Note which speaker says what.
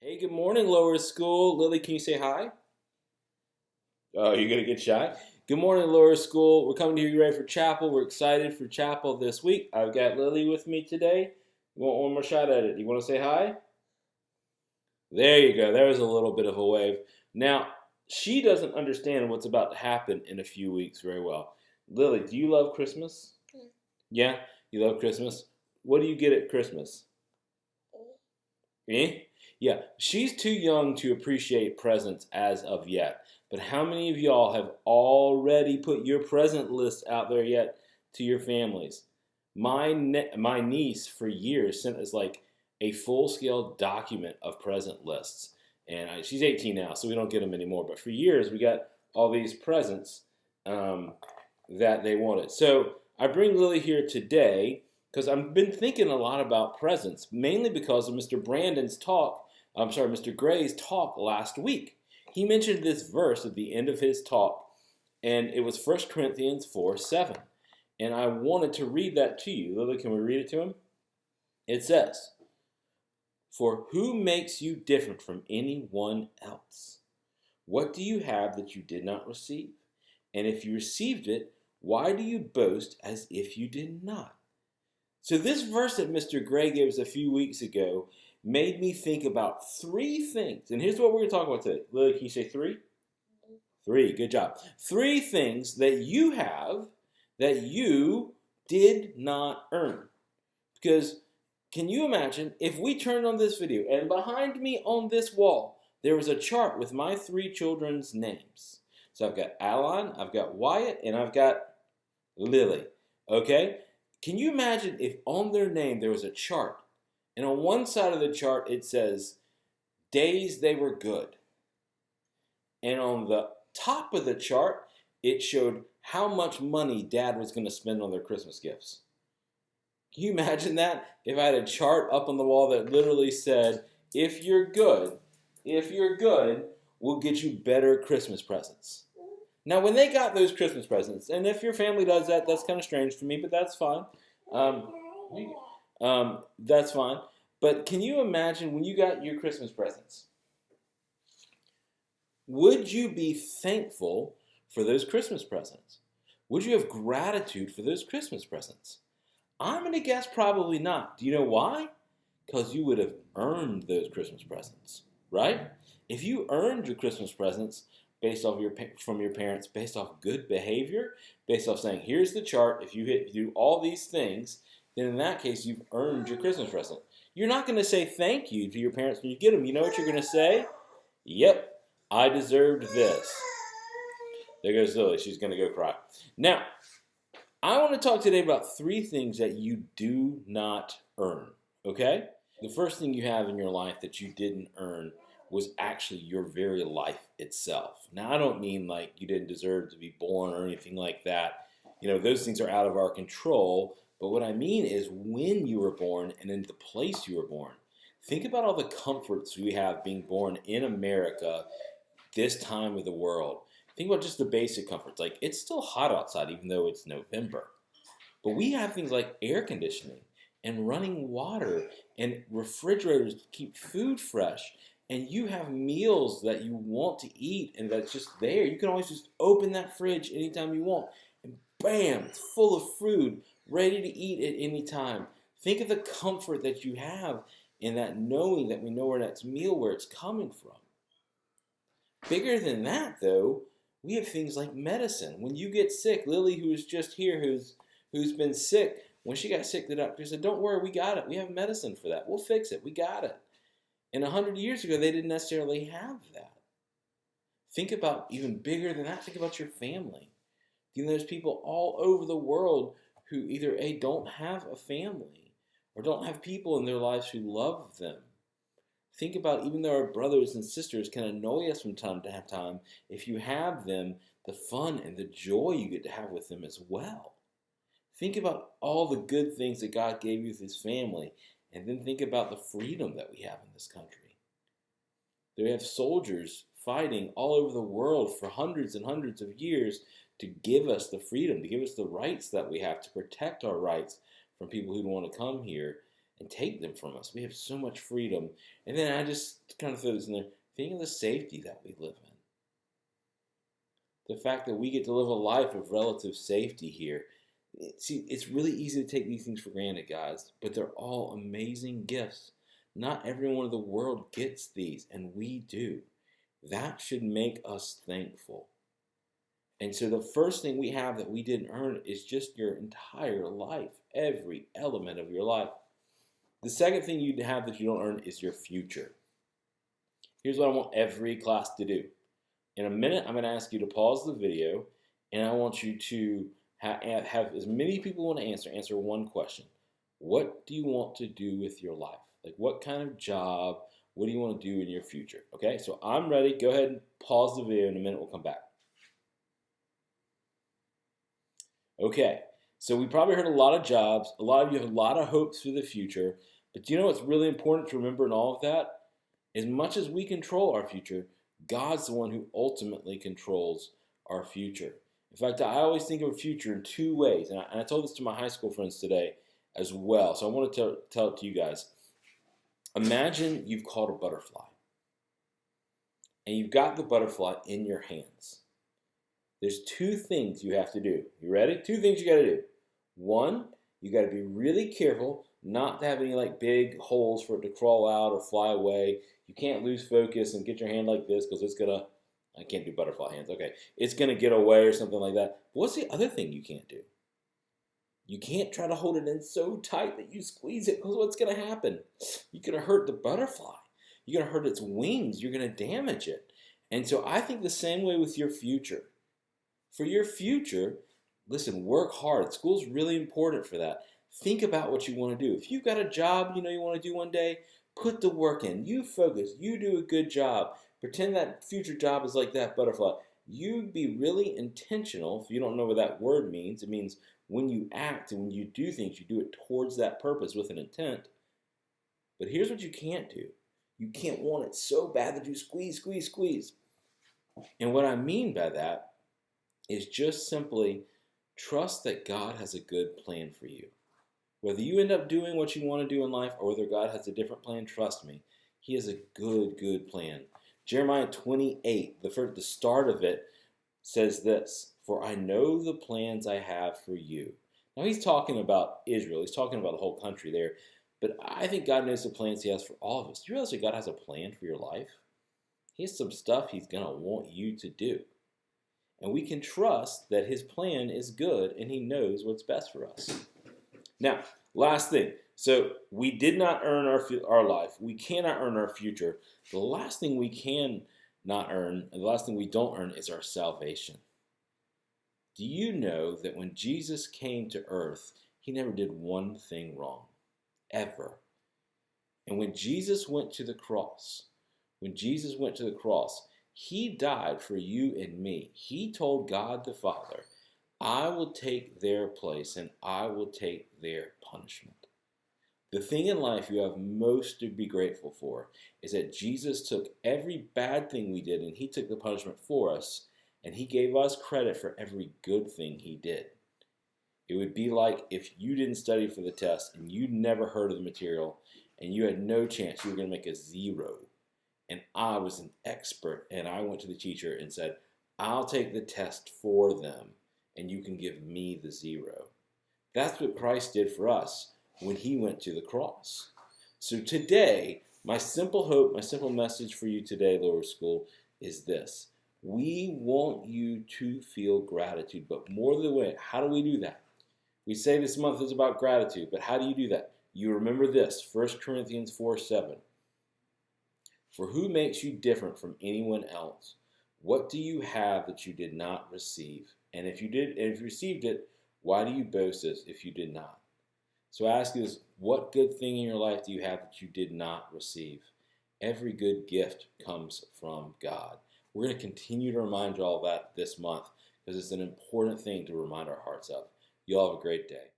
Speaker 1: Hey, good morning, lower school. Lily, can you say hi? Oh, you're gonna get shy. Good morning, lower school. We're coming to you ready for chapel. We're excited for chapel this week. I've got Lily with me today. You want one more shot at it? You want to say hi? There you go. There was a little bit of a wave. Now, she doesn't understand what's about to happen in a few weeks very well. Lily, do you love Christmas? Yeah, you love Christmas. What do you get at Christmas? Eh? Yeah, she's too young to appreciate presents as of yet. But how many of y'all have already put your present list out there yet to your families? My niece for years sent us like a full scale document of present lists, and she's 18 now, so we don't get them anymore. But for years, we got all these presents um, that they wanted. So I bring Lily here today because I've been thinking a lot about presents, mainly because of Mr. Gray's talk last week. He mentioned this verse at the end of his talk, and it was 1 Corinthians 4:7. And I wanted to read that to you. Lily, can we read it to him? It says, "For who makes you different from anyone else? What do you have that you did not receive? And if you received it, why do you boast as if you did not?" So this verse that Mr. Gray gave us a few weeks ago made me think about three things. And here's what we're going to talk about today. Lily, can you say three? Three, good job. Three things that you have that you did not earn. Because can you imagine if we turned on this video and behind me on this wall, there was a chart with my three children's names. So I've got Alan, I've got Wyatt, and I've got Lily. Okay? Can you imagine if on their name there was a chart, and on one side of the chart it says days they were good, and on the top of the chart it showed how much money Dad was going to spend on their Christmas gifts? Can you imagine that? If I had a chart up on the wall that literally said, if you're good, we'll get you better Christmas presents. Now, when they got those Christmas presents, and if your family does that, that's kind of strange for me, but that's fine. Um, that's fine. But can you imagine when you got your Christmas presents? Would you be thankful for those Christmas presents? Would you have gratitude for those Christmas presents? I'm going to guess probably not. Do you know why? Because you would have earned those Christmas presents, right? If you earned your Christmas presents based off from your parents, based off good behavior, based off saying, "Here's the chart. If you do all these things, then in that case you've earned your Christmas present." You're not going to say thank you to your parents when you get them. You know what you're going to say? "Yep, I deserved this." There goes Lily. She's going to go cry. Now, I want to talk today about three things that you do not earn, okay? The first thing you have in your life that you didn't earn was actually your very life itself. Now, I don't mean like you didn't deserve to be born or anything like that. You know, those things are out of our control. But what I mean is when you were born and in the place you were born. Think about all the comforts we have being born in America this time of the world. Think about just the basic comforts. Like, it's still hot outside even though it's November. But we have things like air conditioning and running water and refrigerators to keep food fresh. And you have meals that you want to eat and that's just there. You can always just open that fridge anytime you want. And bam, it's full of food, ready to eat at any time. Think of the comfort that you have in that knowing that we know where that meal where it's coming from. Bigger than that, though, we have things like medicine. When you get sick, Lily, who's just here, who's been sick, when she got sick, the doctor said, "Don't worry, we got it. We have medicine for that. We'll fix it. We got it." And 100 years ago, they didn't necessarily have that. Think about even bigger than that. Think about your family. You know, there's people all over the world who either A, don't have a family or don't have people in their lives who love them. Think about even though our brothers and sisters can annoy us from time to time, if you have them, the fun and the joy you get to have with them as well. Think about all the good things that God gave you with His family, and then think about the freedom that we have in this country. They have soldiers fighting all over the world for hundreds and hundreds of years to give us the freedom, to give us the rights that we have, to protect our rights from people who want to come here. and take them from us. We have so much freedom. And then I just kind of throw this in there. Think of the safety that we live in. The fact that we get to live a life of relative safety here. See, it's really easy to take these things for granted, guys, but they're all amazing gifts. Not everyone in the world gets these, and we do. That should make us thankful. And so the first thing we have that we didn't earn is just your entire life, every element of your life. The second thing you have that you don't earn is your future. Here's what I want every class to do. In a minute, I'm going to ask you to pause the video, and I want you to have as many people want to answer one question. What do you want to do with your life? Like, what kind of job? What do you want to do in your future? Okay, so I'm ready. Go ahead and pause the video. In a minute, we'll come back. Okay, so we probably heard a lot of jobs. A lot of you have a lot of hopes for the future. But do you know what's really important to remember in all of that? As much as we control our future, God's the one who ultimately controls our future. In fact, I always think of a future in two ways. And I told this to my high school friends today as well. So I want to tell it to you guys. Imagine you've caught a butterfly. And you've got the butterfly in your hands. There's two things you have to do. You ready? Two things you got to do. One, you got to be really careful not to have any like big holes for it to crawl out or fly away. You can't lose focus and get your hand like this because it's going to, I can't do butterfly hands. Okay. It's going to get away or something like that. But what's the other thing you can't do? You can't try to hold it in so tight that you squeeze it, because what's going to happen? You're going to hurt the butterfly. You're going to hurt its wings. You're going to damage it. And so I think the same way with your future. For your future, listen, work hard. School's really important for that. Think about what you want to do. If you've got a job you know you want to do one day, put the work in. You focus. You do a good job. Pretend that future job is like that butterfly. You be really intentional. If you don't know what that word means, it means when you act and when you do things, you do it towards that purpose with an intent. But here's what you can't do. You can't want it so bad that you squeeze, squeeze, squeeze. And what I mean by that is just simply trust that God has a good plan for you. Whether you end up doing what you want to do in life or whether God has a different plan, trust me, He has a good plan. Jeremiah 28, the start of it says this, "For I know the plans I have for you." Now he's talking about Israel. He's talking about the whole country there. But I think God knows the plans He has for all of us. Do you realize that God has a plan for your life? He has some stuff He's going to want you to do. And we can trust that His plan is good and He knows what's best for us. Now, last thing. So we did not earn our life. We cannot earn our future. The last thing we can not earn, and the last thing we don't earn, is our salvation. Do you know that when Jesus came to earth, He never did one thing wrong, ever? And when Jesus went to the cross, He died for you and me. He told God the Father, "I will take their place and I will take their punishment." The thing in life you have most to be grateful for is that Jesus took every bad thing we did and He took the punishment for us, and He gave us credit for every good thing He did. It would be like if you didn't study for the test and you never heard of the material and you had no chance, you were going to make a 0. And I was an expert and I went to the teacher and said, "I'll take the test for them and you can give me the 0. That's what Christ did for us when He went to the cross. So today, my simple hope, my simple message for you today, Lower School, is this. We want you to feel gratitude, but more than the way, how do we do that? We say this month is about gratitude, but how do you do that? You remember this, 1 Corinthians 4:7. "For who makes you different from anyone else? What do you have that you did not receive? And if you received it, why do you boast as if you did not?" So I ask you this, what good thing in your life do you have that you did not receive? Every good gift comes from God. We're going to continue to remind you all of that this month because it's an important thing to remind our hearts of. You all have a great day.